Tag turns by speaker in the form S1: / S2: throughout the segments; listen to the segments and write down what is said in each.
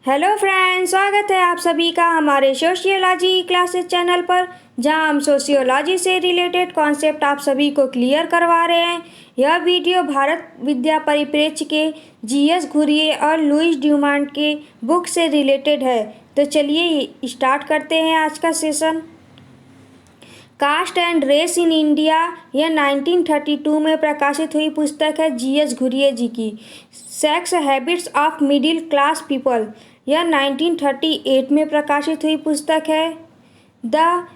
S1: Hello friends, स्वागत है आप सभी का हमारे सोशियोलॉजी क्लासेस चैनल पर, जहां हम सोशियोलॉजी से रिलेटेड कॉन्सेप्ट आप सभी को क्लियर करवा रहे हैं। यह वीडियो भारत विद्या परिप्रेक्ष्य के जीएस घुरिये और लुईस ड्यूमांट के बुक से रिलेटेड है। तो चलिए स्टार्ट करते हैं आज का session. Caste and race in India, यह 1932 में प्रकाशित हुई पुस्तक है जीएस घुरिये जी की। Sex habits of middle class people, यह 1938 में प्रकाशित हुई पुस्तक है। The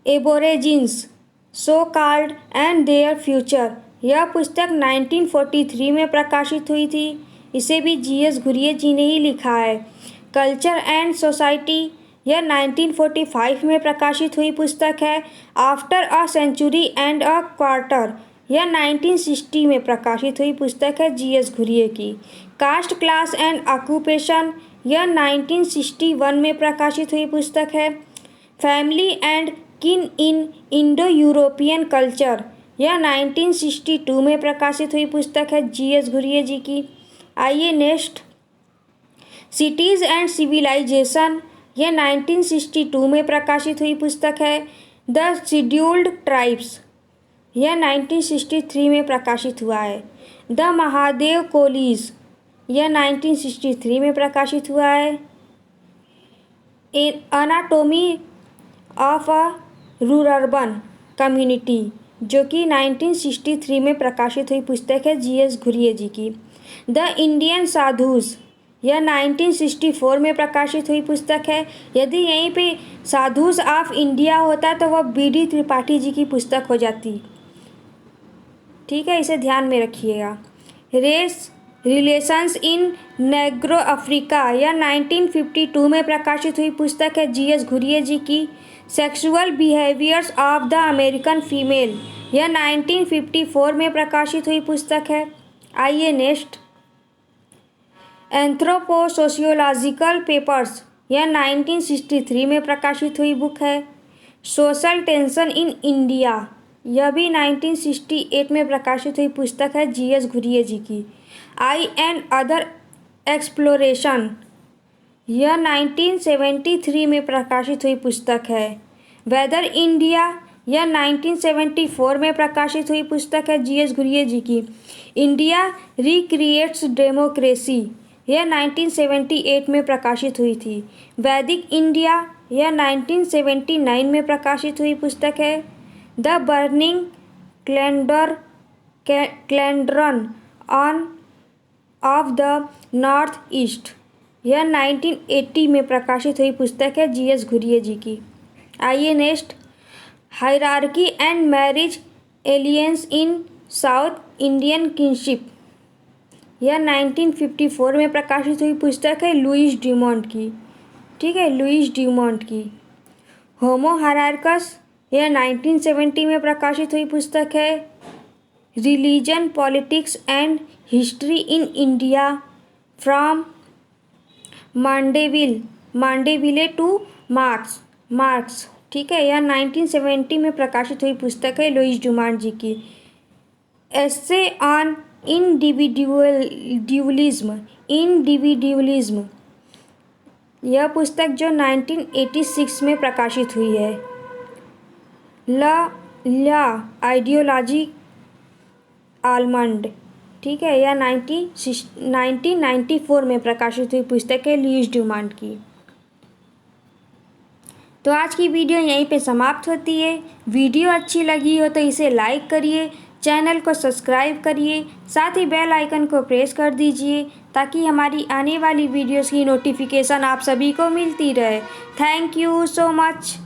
S1: Aborigines so called and their future, यह पुस्तक 1943 में प्रकाशित हुई थी। इसे भी जीएस घुरिये जी ने ही लिखा है। कल्चर एंड सोसाइटी, यह 1945 में प्रकाशित हुई पुस्तक है। After a century and a quarter, यह 1960 में प्रकाशित हुई पुस्तक है जीएस घुरिये की। कास्ट क्लास एंड ऑक्यूपेशन, यह 1961 में प्रकाशित हुई पुस्तक है। फैमिली एंड किन इन इंडो यूरोपियन कल्चर, यह 1962 में प्रकाशित हुई पुस्तक है जीएस घुरिये जी की। आइए नेक्स्ट। सिटीज़ एंड सिविलाइजेशन, यह 1962 में प्रकाशित हुई पुस्तक है। द शेड्यूल्ड ट्राइब्स, यह 1963 में प्रकाशित हुआ है। द महादेव कोलीज, यह 1963 में प्रकाशित हुआ है। Anatomy of a rurban community, जो कि 1963 में प्रकाशित हुई पुस्तक है जीएस घुरिये जी की। द इंडियन साधुस, यह 1964 में प्रकाशित हुई पुस्तक है। यदि यहीं पे साधुस ऑफ इंडिया होता तो वह बीडी त्रिपाठी जी की पुस्तक हो जाती। ठीक है, इसे ध्यान में रखिएगा। Race relations in Negro Africa, यह 1952 में प्रकाशित हुई पुस्तक है जीएस घुरिये जी की। Sexual behaviours of the American female, यह 1954 में प्रकाशित हुई पुस्तक है। आइए नेक्स्ट। एंथ्रोपोसोशियोलॉजिकल पेपर्स, यह 1963 में प्रकाशित हुई बुक है। सोशल टेंशन इन इंडिया, यह भी 1968 में प्रकाशित हुई पुस्तक है जीएस घुरिये जी की। आई एंड अदर एक्सप्लोरेशन, यह 1973 में प्रकाशित हुई पुस्तक है। वेदर इंडिया, यह 1974 में प्रकाशित हुई पुस्तक है जीएस घुरिये जी की। इंडिया रिक्रिएट्स डेमोक्रेसी, यह 1978 में प्रकाशित हुई थी। वैदिक इंडिया, यह 1979 में प्रकाशित हुई पुस्तक है। The burning cauldron on of the north east, यह 1980 में प्रकाशित हुई पुस्तक है जीएस घुरिये जी की। आइए next. Hierarchy and marriage aliens in south Indian kingship, यह 1954 में प्रकाशित हुई पुस्तक है लुईस ड्यूमांट की। ठीक है, लुईस ड्यूमांट की। होमो हायरार्कस, यह 1970 में प्रकाशित हुई पुस्तक है। Religion politics and history in India from Mandeville to Marx. ठीक है, यह 1970 में प्रकाशित हुई पुस्तक है लुईस ड्यूमांट जी की। एस्से ऑन इंडिविजुअलिज्म, यह पुस्तक जो 1986 में प्रकाशित हुई है। ला आइडियोलॉजी आलमंड, ठीक है, यह 1994 में प्रकाशित हुई पुस्तक है लुईस ड्यूमांट की। तो आज की वीडियो यहीं पे समाप्त होती है। वीडियो अच्छी लगी हो तो इसे लाइक करिए, चैनल को सब्सक्राइब करिए, साथ ही बेल आइकन को प्रेस कर दीजिए ताकि हमारी आने वाली वीडियोस की नोटिफिकेशन आप सभी को मिलती रहे। Thank you so much.